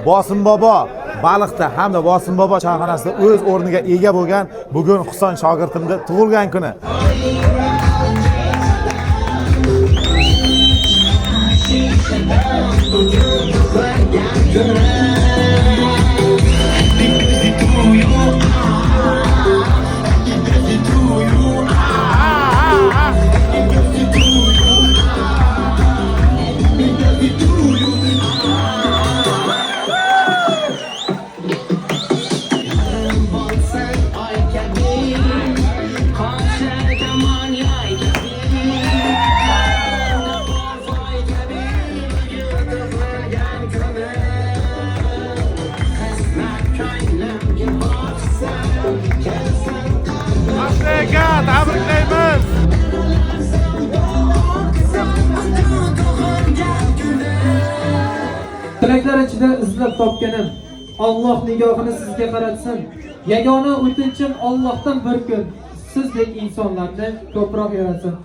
Bosim bobo Baliqda hamda Bosim bobo choyxonasida o'z o'rniga ega bo'lgan bugun Huson shogirdimning tug'ilgan kuni. Tabriklaymiz. Tilaklar ichida izlab topganim Alloh nigohini sizga qaratsin. Yagona o'tinchim Allohdan bir kun sizdek insonlarni ko'proq yaratsin.